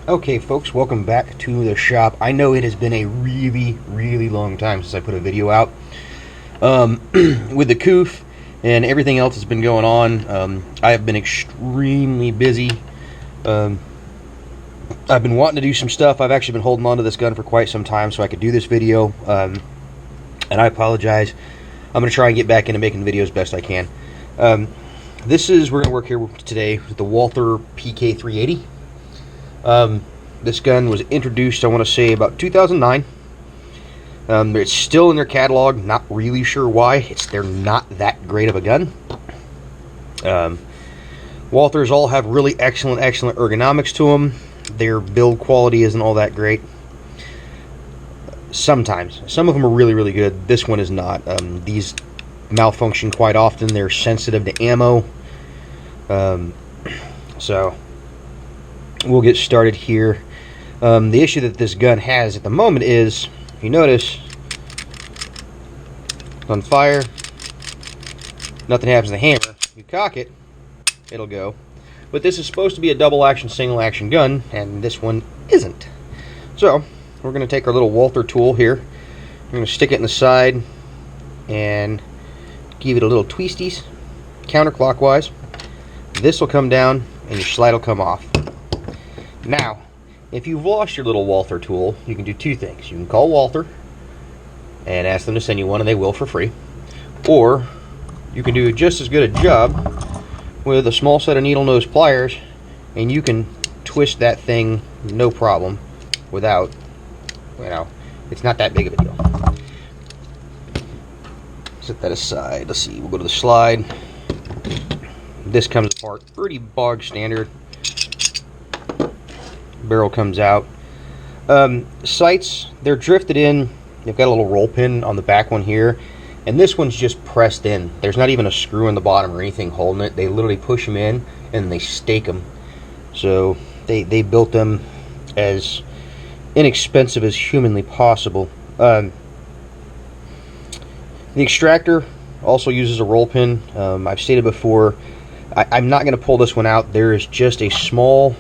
Okay, folks, welcome back to the shop. I know it has been a really long time since I put a video out. With the coof and everything else that's been going on, I have been extremely busy. I've been wanting to do some stuff. I've actually been holding on to this gun for quite some time so I could do this video. And I apologize. I'm going to try and get back into making videos best I can. We're going to work here today with the Walther PK380. This gun was introduced, I want to say, about 2009. It's still in their catalog. Not really sure why. They're not that great of a gun. Walthers all have really excellent ergonomics to them. Their build quality isn't all that great. Sometimes. Some of them are really good. This one is not. These malfunction quite often. They're sensitive to ammo. So we'll get started here. The issue that this gun has at the moment is, if you notice, it's on fire, nothing happens to the hammer. You cock it, it'll go. But this is supposed to be a double action, single action gun, and this one isn't. So we're going to take our little Walther tool here. We're going to stick it in the side and give it a little twisties counterclockwise. This will come down and your slide will come off. Now, if you've lost your little Walther tool, you can do two things. You can call Walther and ask them to send you one, and they will for free. Or you can do just as good a job with a small set of needle nose pliers, and you can twist that thing no problem without, it's not that big of a deal. Set that aside. Let's see, we'll go to the slide. This comes apart pretty bog standard. Barrel comes out. Sights, they're drifted in. They've got a little roll pin on the back one here, and this one's just pressed in. There's not even a screw in the bottom or anything holding it. They literally push them in and they stake them. So they built them as inexpensive as humanly possible. The extractor also uses a roll pin. I've stated before, I'm not going to pull this one out. There is just a small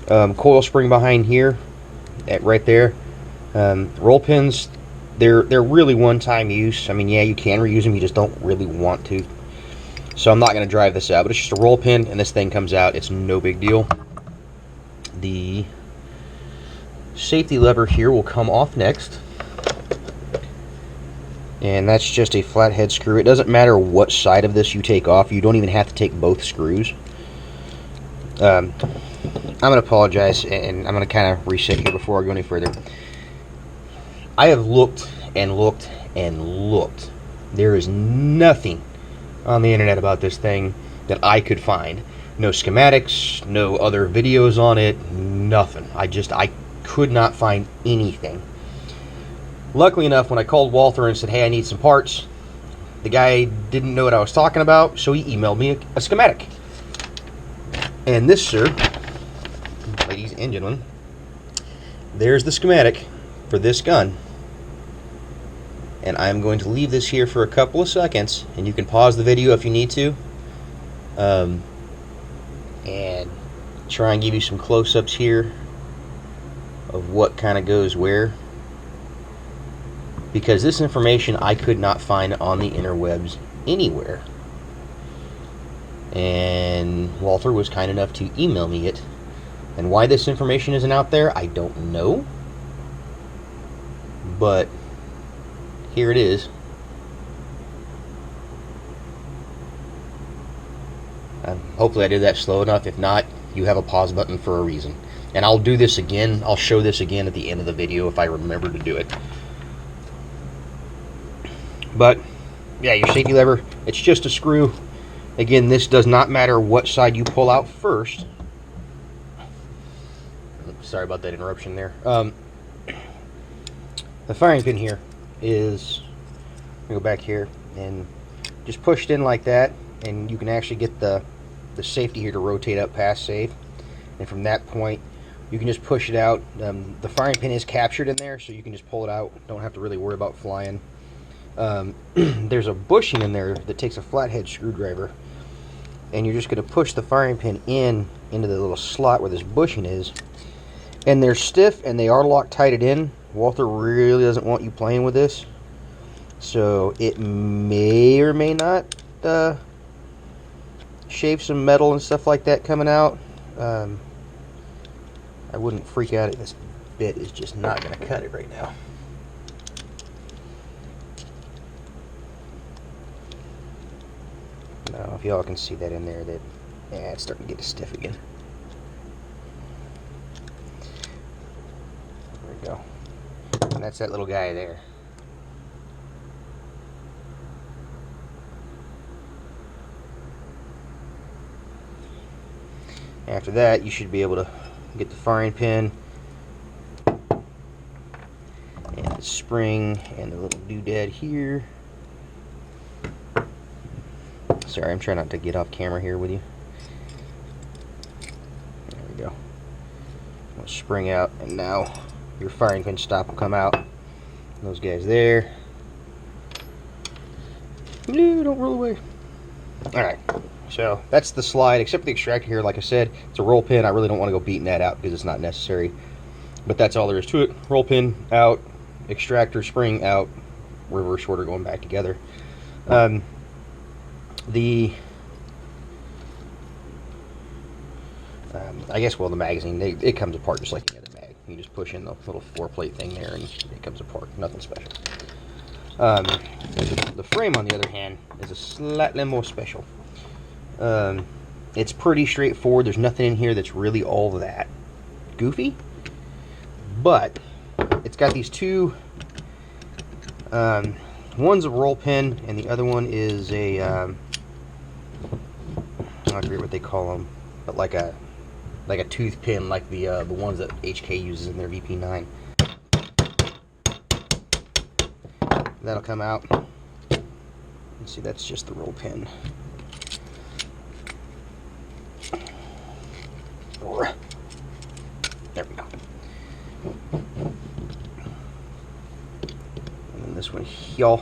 coil spring behind here, right there. Roll pins, they're really one-time use. I mean, yeah, you can reuse them, you just don't really want to. So I'm not going to drive this out, but it's just a roll pin, and this thing comes out. It's no big deal. The safety lever here will come off next, and that's just a flathead screw. It doesn't matter what side of this you take off. You don't even have to take both screws. I'm going to apologize, and I'm going to kind of reset here before I go any further. I have looked and looked and looked. There is nothing on the internet about this thing that I could find. No schematics, no other videos on it, nothing. I could not find anything. Luckily enough, when I called Walther and said, hey, I need some parts, the guy didn't know what I was talking about, so he emailed me a schematic. And this, sir, ladies and gentlemen, there's the schematic for this gun. And I'm going to leave this here for a couple of seconds, and you can pause the video if you need to, and try and give you some close-ups here of what kind of goes where, because this information I could not find on the interwebs anywhere. And Walther was kind enough to email me it. And why this information isn't out there, I don't know. But here it is. Hopefully I did that slow enough. If not, you have a pause button for a reason. And I'll do this again. I'll show this again at the end of the video if I remember to do it. But yeah, your safety lever, it's just a screw. Again, this does not matter what side you pull out first. Sorry about that interruption there. The firing pin here is, go back here and just push it in like that, and you can actually get the safety here to rotate up past safe. And from that point, you can just push it out. The firing pin is captured in there, so you can just pull it out. Don't have to really worry about flying. There's a bushing in there that takes a flathead screwdriver, and you're just going to push the firing pin in into the little slot where this bushing is. And they're stiff and they are Loctited in. Walther really doesn't want you playing with this. So it may or may not shave some metal and stuff like that coming out. I wouldn't freak out if this bit is just not going to cut it right now. Now, if y'all can see that in there, that it's starting to get stiff again. There we go. And that's that little guy there. After that, you should be able to get the firing pin and the spring and the little doodad here. Sorry, I'm trying not to get off camera here with you. There we go. I'll spring out, and now your firing pin stop will come out. Those guys there. No, don't roll away. Alright, so that's the slide, except for the extractor here. Like I said, it's a roll pin. I really don't want to go beating that out because it's not necessary. But that's all there is to it. Roll pin out, extractor, spring out, reverse order going back together. I guess, well, the magazine, it comes apart just like the other mag. You just push in the little 4-plate thing there and it comes apart. Nothing special. The frame, on the other hand, is a slightly more special. It's pretty straightforward. There's nothing in here that's really all that goofy. But it's got these two, one's a roll pin and the other one is a, I forget what they call them, but like a tooth pin, like the ones that HK uses in their VP9. That'll come out. You see, that's just the roll pin. There we go. And then this one here.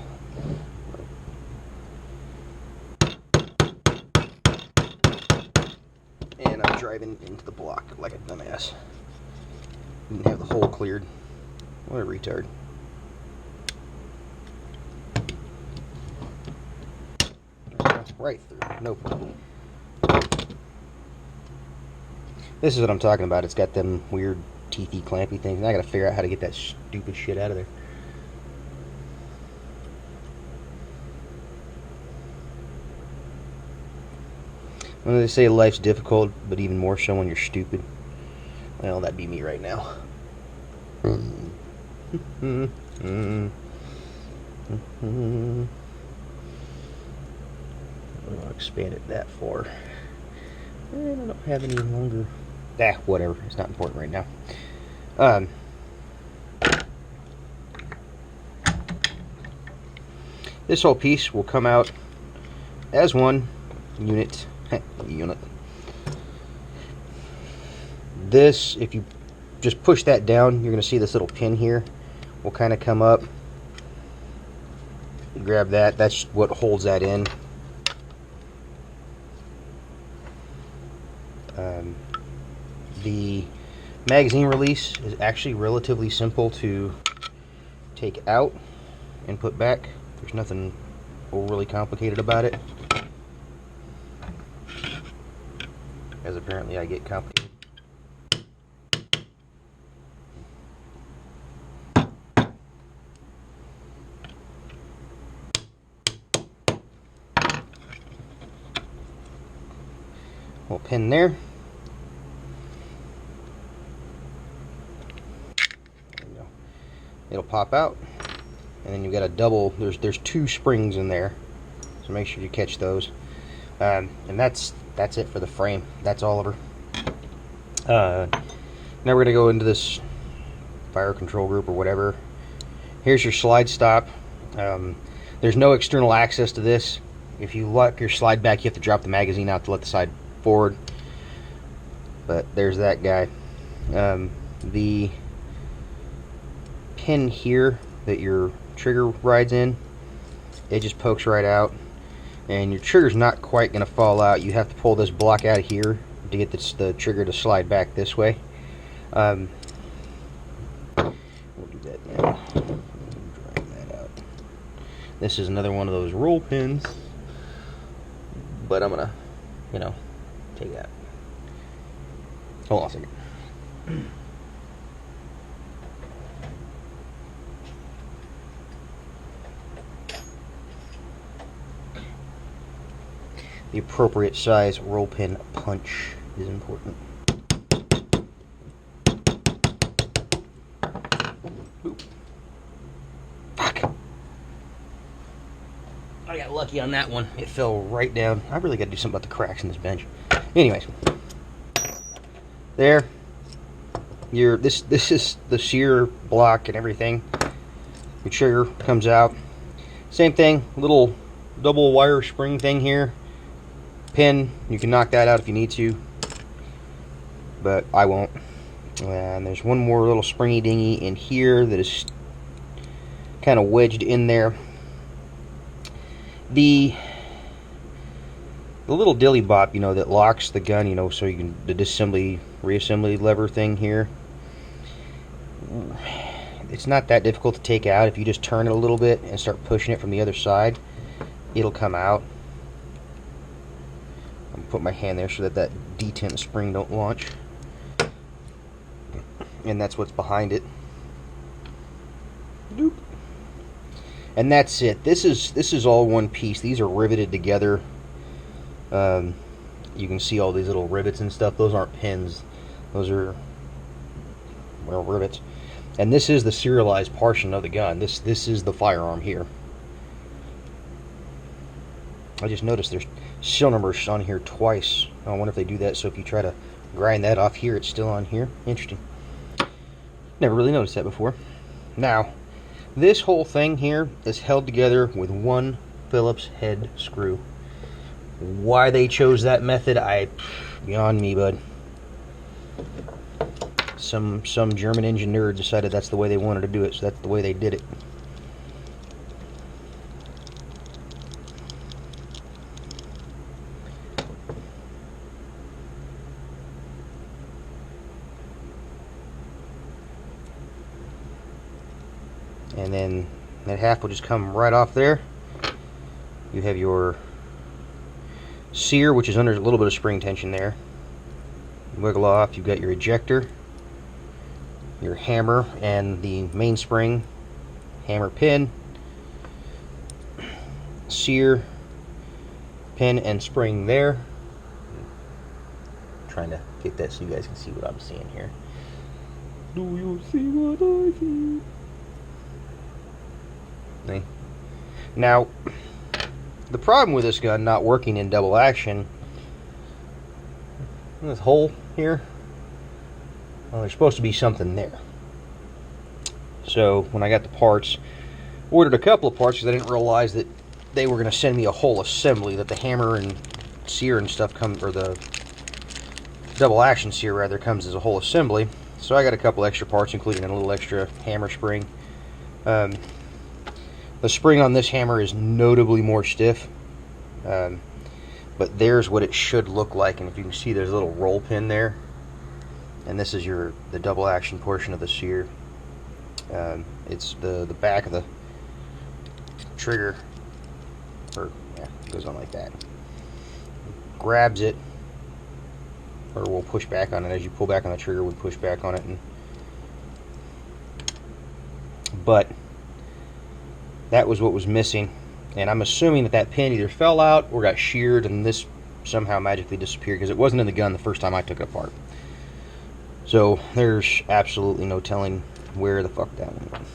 And I'm driving into the block like a dumbass. Didn't have the hole cleared. What a retard. Right through, no problem. This is what I'm talking about. It's got them weird teethy clampy things, and I gotta figure out how to get that stupid shit out of there. When they say life's difficult, but even more so when you're stupid, well, that'd be me right now. I'll expand it that far. And I don't have any longer. Whatever. It's not important right now. This whole piece will come out as one unit. This, if you just push that down, you're going to see this little pin here will kind of come up. Grab that. That's what holds that in. The magazine release is actually relatively simple to take out and put back. There's nothing overly complicated about it, as apparently I get complicated. Little pin there. It'll pop out, and then you've got a double. There's two springs in there, so make sure you catch those. And that's it for the frame. That's all of her. Now we're gonna go into this fire control group or whatever. Here's your slide stop. There's no external access to this. If you lock your slide back, you have to drop the magazine out to let the slide forward. But there's that guy. The pin here that your trigger rides in, it just pokes right out, and your trigger's not quite going to fall out. You have to pull this block out of here, to get the trigger to slide back this way. We'll do that now. Drag that out. This is another one of those roll pins, but I'm gonna, take that. Hold on a second. The appropriate size roll pin punch is important. Oop. Fuck. I got lucky on that one. It fell right down. I really got to do something about the cracks in this bench. Anyways, there. This is the sear block and everything. Your trigger comes out. Same thing. Little double wire spring thing here. Pin, you can knock that out if you need to, but I won't. And there's one more little springy dingy in here that is kind of wedged in there. The little dilly bop, that locks the gun, so you can, the disassembly, reassembly lever thing here. It's not that difficult to take out. If you just turn it a little bit and start pushing it from the other side, it'll come out. Put my hand there so that detent spring don't launch, and that's what's behind it. Doop. And that's it. This is all one piece. These are riveted together. You can see all these little rivets and stuff. Those aren't pins. Those are, well, rivets. And this is the serialized portion of the gun. This is the firearm here. I just noticed there's serial numbers on here twice. I wonder if they do that, so if you try to grind that off here, it's still on here. Interesting. Never really noticed that before. Now, this whole thing here is held together with one Phillips head screw. Why they chose that method, beyond me, bud. Some German engineer decided that's the way they wanted to do it, so that's the way they did it. And then that half will just come right off there. You have your sear, which is under a little bit of spring tension there. Wiggle off. You've got your ejector, your hammer, and the mainspring, hammer pin, sear, pin, and spring there. I'm trying to get that so you guys can see what I'm seeing here. Do you see what I see? See? Now, the problem with this gun not working in double action, this hole here, well, there's supposed to be something there. So when I got the parts, ordered a couple of parts because I didn't realize that they were going to send me a whole assembly, that the hammer and sear and stuff come, or the double action sear rather, comes as a whole assembly. So I got a couple extra parts, including a little extra hammer spring. The spring on this hammer is notably more stiff, but there's what it should look like. And if you can see, there's a little roll pin there, and this is the double action portion of the sear. It's the back of the trigger, or yeah, it goes on like that. Grabs it, or we'll push back on it. As you pull back on the trigger, we'll push back on it, but that was what was missing, and I'm assuming that pin either fell out or got sheared, and this somehow magically disappeared because it wasn't in the gun the first time I took it apart. So there's absolutely no telling where the fuck that one went.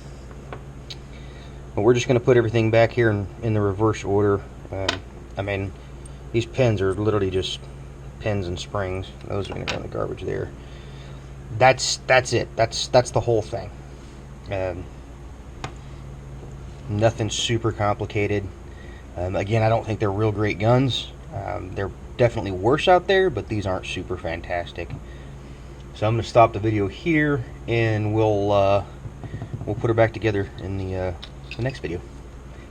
But we're just going to put everything back here in the reverse order. I mean, these pins are literally just pins and springs. Those are going to go in the garbage there. That's it. That's the whole thing. Nothing super complicated. Again, I don't think they're real great guns. They're definitely worse out there, but these aren't super fantastic. So I'm going to stop the video here, and we'll put her back together in the next video.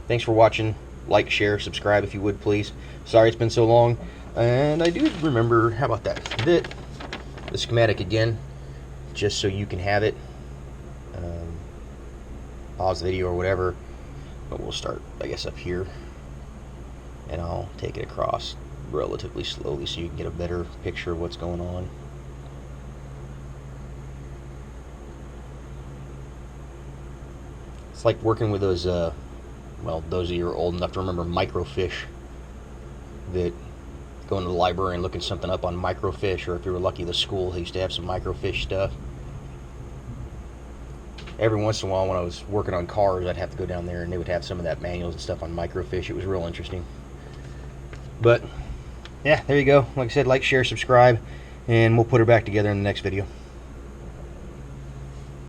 Thanks for watching. Like, share, subscribe if you would, please. Sorry it's been so long. And I do remember, how about that? The schematic again, just so you can have it. Pause the video or whatever, but we'll start, I guess, up here, and I'll take it across relatively slowly so you can get a better picture of what's going on. It's like working with those, well, those of you who are old enough to remember microfiche, that going to the library and looking something up on microfiche, or if you were lucky, the school they used to have some microfiche stuff. Every once in a while when I was working on cars, I'd have to go down there and they would have some of that manuals and stuff on microfiche. It was real interesting. But yeah, there you go. Like I said, like, share, subscribe, and we'll put her back together in the next video.